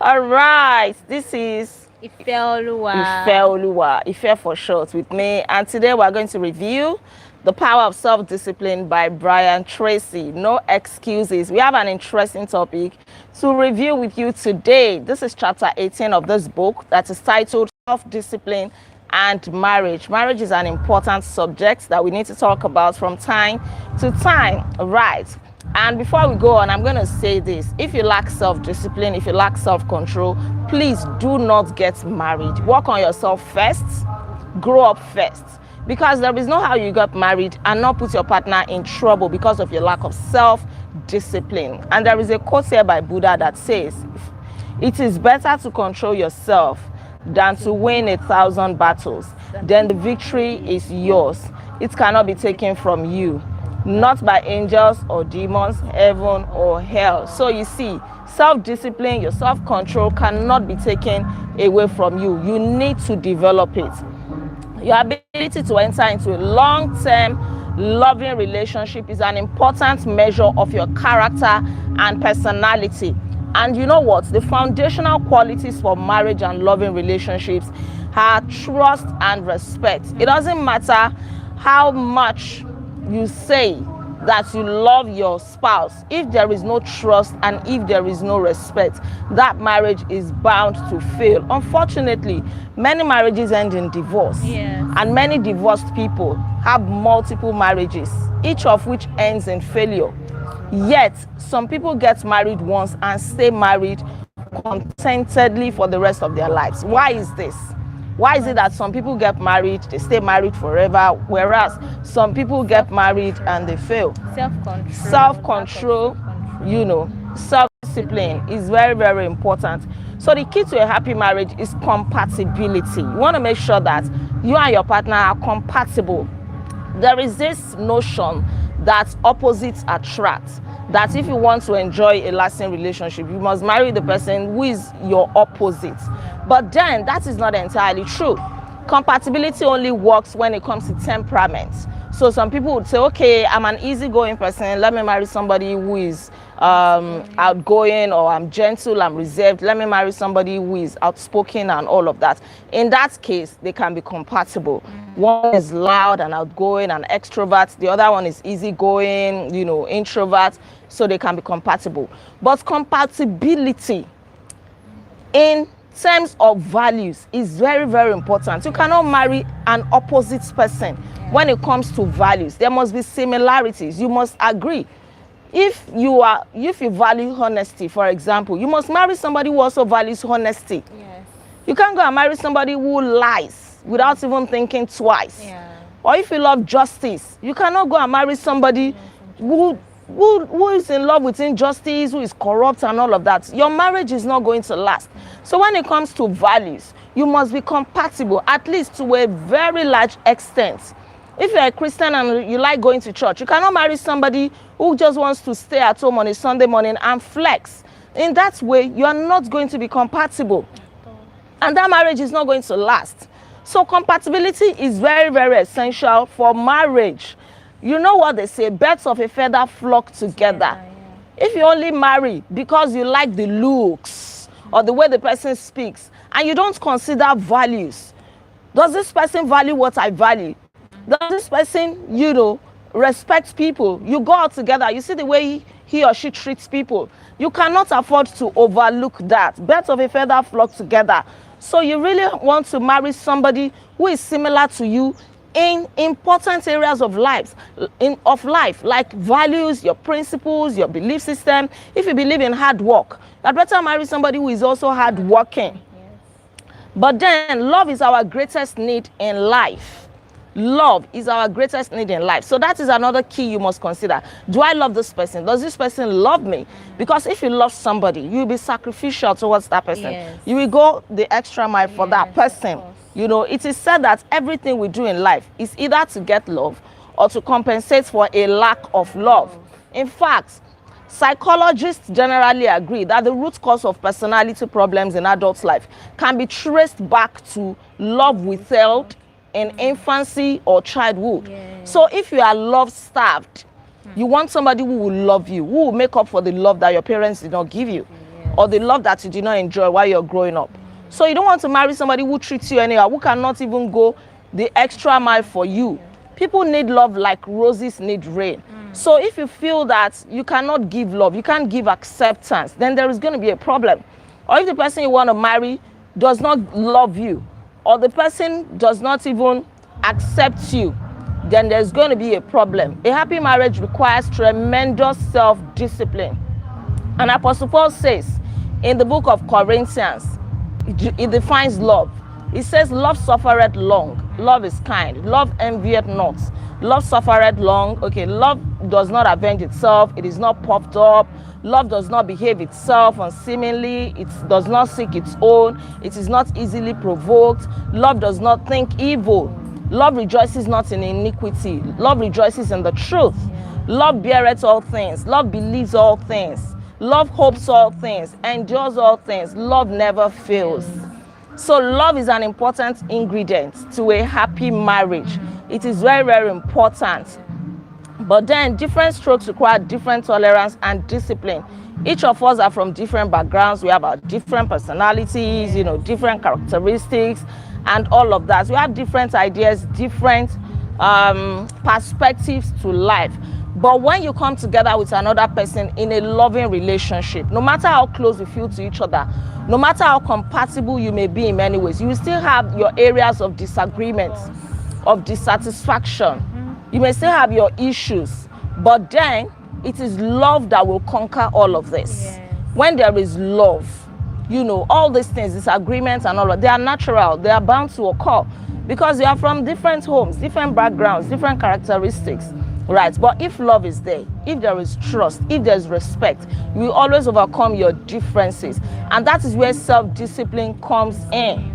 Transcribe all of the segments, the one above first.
All right, this is Ifeoluwa. Ife for short with me, and today we're going to review The Power of Self-Discipline by Brian Tracy. No excuses. We have an interesting topic to review with you today. This is chapter 18 of this book that is titled Self-Discipline and Marriage. Marriage is an important subject that we need to talk about from time to time, right? And before we go on, I'm going to say this. If you lack self-discipline, if you lack self-control, please do not get married. Work on yourself first. Grow up first. Because there is no how you get married and not put your partner in trouble because of your lack of self-discipline. And there is a quote here by Buddha that says, it is better to control yourself than to win 1,000 battles. Then the victory is yours. It cannot be taken from you. Not by angels or demons, heaven or hell. So you see, self-discipline, your self-control cannot be taken away from you. You need to develop it. Your ability to enter into a long-term loving relationship is an important measure of your character and personality. And you know what? The foundational qualities for marriage and loving relationships are trust and respect. It doesn't matter how much you say that you love your spouse. If there is no trust and if there is no respect, that marriage is bound to fail. Unfortunately, many marriages end in divorce. Yes. And many divorced people have multiple marriages, each of which ends in failure. Yet, some people get married once and stay married contentedly for the rest of their lives. Why is this? Why is it that some people get married, they stay married forever, whereas some people get married and they fail? Self-control, self-discipline is very, very important. So the key to a happy marriage is compatibility. You want to make sure that you and your partner are compatible. There is this notion that opposites attract, that if you want to enjoy a lasting relationship, you must marry the person who is your opposite. But then that is not entirely true. Compatibility only works when it comes to temperament. So some people would say, okay, I'm an easygoing person, let me marry somebody who is outgoing, or I'm gentle, I'm reserved, let me marry somebody who is outspoken and all of that. In that case, they can be compatible. One is loud and outgoing and extrovert, the other one is easygoing, introvert, so they can be compatible. But compatibility in terms of values is very, very important. You cannot marry an opposite person when it comes to values. There must be similarities. You must agree. If you value honesty, for example, you must marry somebody who also values honesty. Yes. You can't go and marry somebody who lies without even thinking twice. Yeah. Or if you love justice, you cannot go and marry somebody who is in love with injustice, who is corrupt and all of that. Your marriage is not going to last. So when it comes to values, you must be compatible, at least to a very large extent. If you're a Christian and you like going to church, you cannot marry somebody who just wants to stay at home on a Sunday morning and flex. In that way, you are not going to be compatible. And that marriage is not going to last. So compatibility is very, very essential for marriage. You know what they say, birds of a feather flock together. If you only marry because you like the looks or the way the person speaks, and you don't consider values, does this person value what I value? Does this person, respect people? You go out together, you see the way he or she treats people. You cannot afford to overlook that. Birds of a feather flock together. So you really want to marry somebody who is similar to you in important areas of life, like values, your principles, your belief system. If you believe in hard work, you'd better marry somebody who is also hard working. But then love is our greatest need in life. Love is our greatest need in life. So that is another key you must consider. Do I love this person? Does this person love me? Because if you love somebody, you'll be sacrificial towards that person. Yes. You will go the extra mile for that person. It is said that everything we do in life is either to get love or to compensate for a lack of love. In fact, psychologists generally agree that the root cause of personality problems in adult life can be traced back to love withheld in infancy or childhood. So if you are love starved, you want somebody who will love you, who will make up for the love that your parents did not give you. or the love that you did not enjoy while you're growing up. So you don't want to marry somebody who treats you anyhow, who cannot even go the extra mile for you. People need love like roses need rain. So if you feel that you cannot give love, you can't give acceptance, then there is going to be a problem. Or if the person you want to marry does not love you, or the person does not even accept you, then there's going to be a problem. A happy marriage requires tremendous self-discipline. And Apostle Paul says in the book of Corinthians, it defines love. It says, love suffereth long, love is kind, love envieth not, love suffereth long. Okay, love does not avenge itself, it is not puffed up, love does not behave itself unseemly, it does not seek its own, it is not easily provoked, love does not think evil, love rejoices not in iniquity, love rejoices in the truth, love beareth all things, love believes all things, love hopes all things, endures all things, love never fails. So love is an important ingredient to a happy marriage. It is very, very important. But then different strokes require different tolerance and discipline. Each of us are from different backgrounds. We have our different personalities, different characteristics and all of that. We have different ideas, different perspectives to life. But when you come together with another person in a loving relationship, no matter how close you feel to each other, no matter how compatible you may be in many ways, you will still have your areas of disagreement, of dissatisfaction. You may still have your issues, but then it is love that will conquer all of this. Yes. When there is love, all these things, disagreements and all of, they are natural, they are bound to occur because you are from different homes, different backgrounds, different characteristics. Right, but if love is there, if there is trust, if there's respect, you will always overcome your differences. And that is where self-discipline comes in.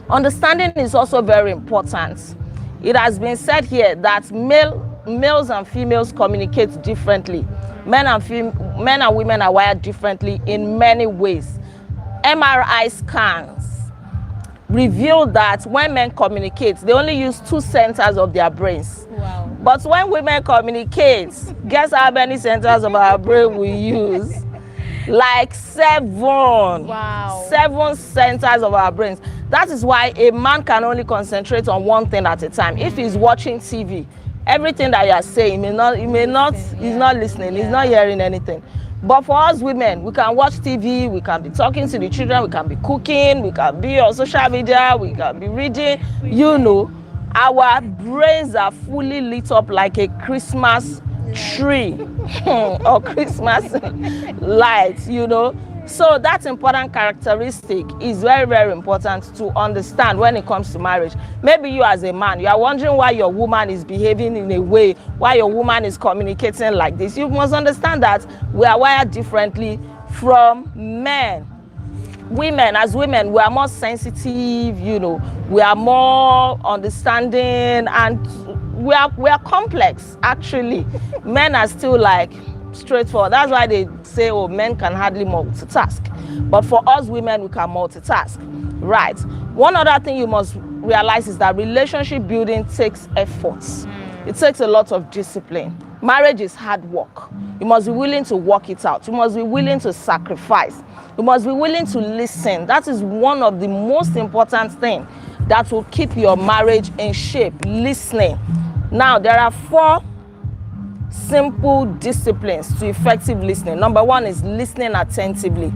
Understanding is also very important. It has been said here that males and females communicate differently. Men and women are wired differently in many ways. MRI scans reveal that when men communicate, they only use 2 centers of their brains. Wow. But when women communicate, guess how many centers of our brain we use? Like 7. Wow. 7 centers of our brains. That is why a man can only concentrate on one thing at a time. If he's watching TV, everything that you are saying, he's not listening, he's not hearing anything. But for us women, we can watch TV, we can be talking to the children, we can be cooking, we can be on social media, we can be reading, our brains are fully lit up like a Christmas tree or Christmas lights, So that important characteristic is very, very important to understand when it comes to marriage. Maybe you as a man, you are wondering why your woman is behaving in a way, why your woman is communicating like this. You must understand that we are wired differently from men. As women, we are more sensitive, we are more understanding, and we are complex, actually. Men are still like straightforward. That's why they say, men can hardly multitask. But for us women, we can multitask. Right. One other thing you must realize is that relationship building takes efforts. It takes a lot of discipline. Marriage is hard work. You must be willing to work it out. You must be willing to sacrifice. You must be willing to listen. That is one of the most important things that will keep your marriage in shape. Listening. Now, there are 4 simple disciplines to effective listening. Number 1 is listening attentively.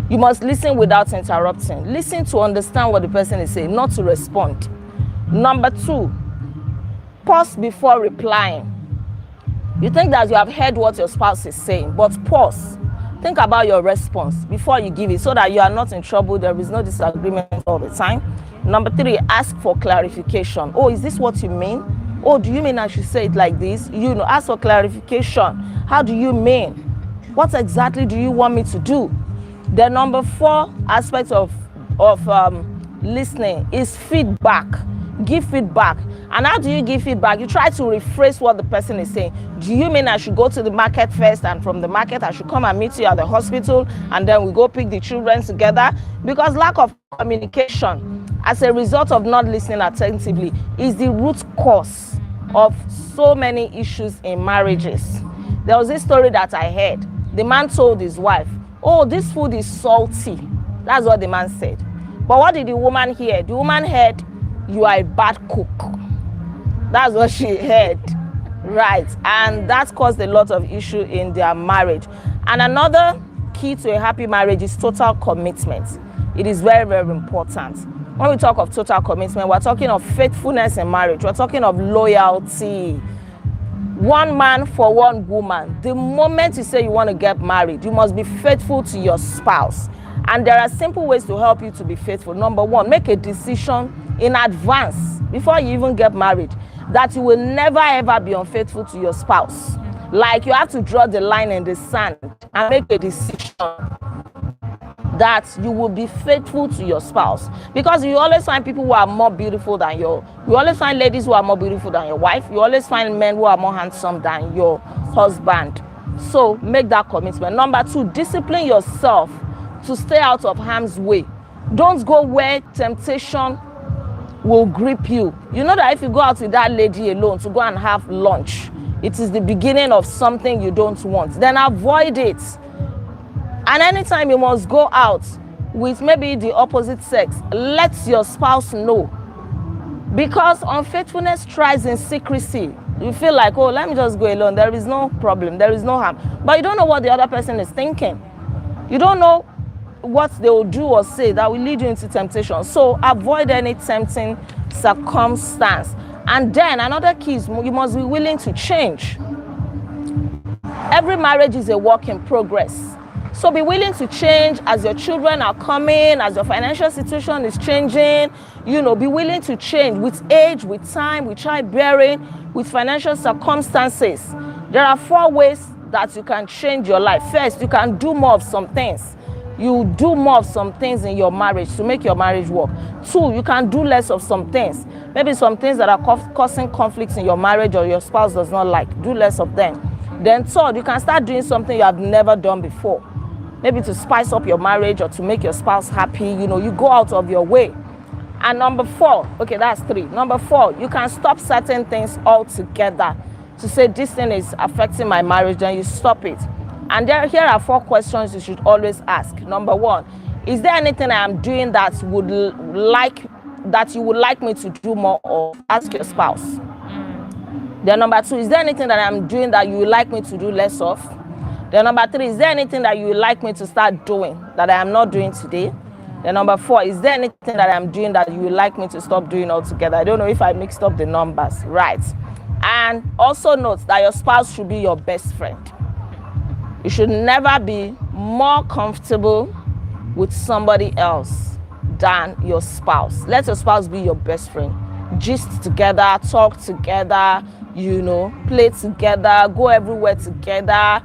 You must listen without interrupting. Listen to understand what the person is saying, not to respond. Number 2, pause before replying. You think that you have heard what your spouse is saying, but pause. Think about your response before you give it so that you are not in trouble. There is no disagreement all the time. Number 3, ask for clarification. Is this what you mean? Do you mean I should say it like this? Ask for clarification. How do you mean? What exactly do you want me to do? The number 4 aspect of listening is feedback. Give feedback. And how do you give feedback? You try to rephrase what the person is saying. Do you mean I should go to the market first, and from the market I should come and meet you at the hospital, and then we go pick the children together? Because lack of communication as a result of not listening attentively is the root cause of so many issues in marriages. There was this story that I heard. The man told his wife, oh, this food is salty. That's what the man said. But what did the woman hear? The woman heard, you are a bad cook. That's what she heard, right? And that caused a lot of issue in their marriage. And another key to a happy marriage is total commitment. It is very, very important. When we talk of total commitment, we're talking of faithfulness in marriage. We're talking of loyalty. One man for one woman. The moment you say you want to get married, you must be faithful to your spouse. And there are simple ways to help you to be faithful. Number one, make a decision in advance before you even get married that you will never ever be unfaithful to your spouse. Like you have to draw the line in the sand and make a decision that you will be faithful to your spouse. Because you always find people who are more beautiful than you always find ladies who are more beautiful than your wife. You always find men who are more handsome than your husband. So make that commitment. Number two, discipline yourself to stay out of harm's way. Don't go where temptation will grip you. You know that if you go out with that lady alone to go and have lunch, it is the beginning of something you don't want. Then avoid it. And anytime you must go out with maybe the opposite sex, let your spouse know. Because unfaithfulness thrives in secrecy. You feel like, oh, let me just go alone. There is no problem. There is no harm. But you don't know what the other person is thinking. You don't know what they will do or say that will lead you into temptation. So avoid any tempting circumstance. And then another key is you must be willing to change. Every marriage is a work in progress. So be willing to change as your children are coming, as your financial situation is changing. You know, be willing to change with age, with time, with childbearing, with financial circumstances. There are 4 ways that you can change your life. First, you can do more of some things. You do more of some things in your marriage to make your marriage work. 2, you can do less of some things. Maybe some things that are causing conflicts in your marriage or your spouse does not like. Do less of them. Then 3rd, you can start doing something you have never done before. Maybe to spice up your marriage or to make your spouse happy. You know, you go out of your way. And number 4, okay, that's 3. Number 4, you can stop certain things altogether. To say this thing is affecting my marriage, then you stop it. And here are 4 questions you should always ask. Number 1, is there anything I am doing that you would like me to do more of? Ask your spouse. Then number 2, is there anything that I'm doing that you would like me to do less of? Then number 3, is there anything that you would like me to start doing that I am not doing today? Then number 4, is there anything that I'm doing that you would like me to stop doing altogether? I don't know if I mixed up the numbers, right? And also note that your spouse should be your best friend. You should never be more comfortable with somebody else than your spouse. Let your spouse be your best friend. Gist together, talk together, you know, play together, go everywhere together,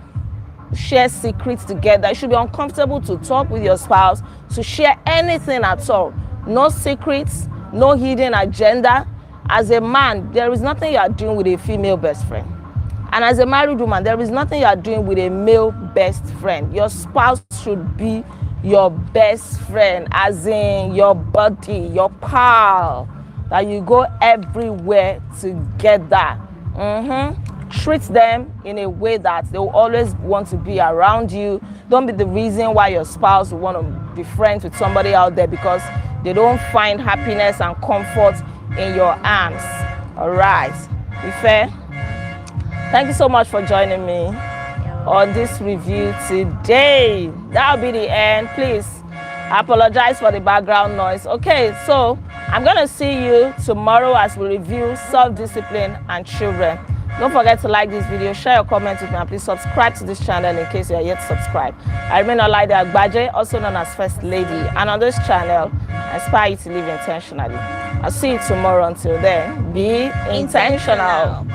share secrets together. You should be uncomfortable to talk with your spouse, to share anything at all. No secrets, no hidden agenda. As a man, there is nothing you are doing with a female best friend. And as a married woman, there is nothing you are doing with a male best friend. Your spouse should be your best friend, as in your buddy, your pal, that you go everywhere together. Treat them in a way that they will always want to be around you. Don't be the reason why your spouse will want to be friends with somebody out there because they don't find happiness and comfort in your arms. All right, Ife, thank you so much for joining me on this review today. That'll be the end. Please, I apologize for the background noise. Okay, so I'm going to see you tomorrow as we review self-discipline and children. Don't forget to like this video, share your comments with me, and please subscribe to this channel in case you are yet subscribed. I remain Olaide Agbaje, also known as First Lady, and on this channel, I inspire you to live intentionally. I'll see you tomorrow. Until then, be intentional.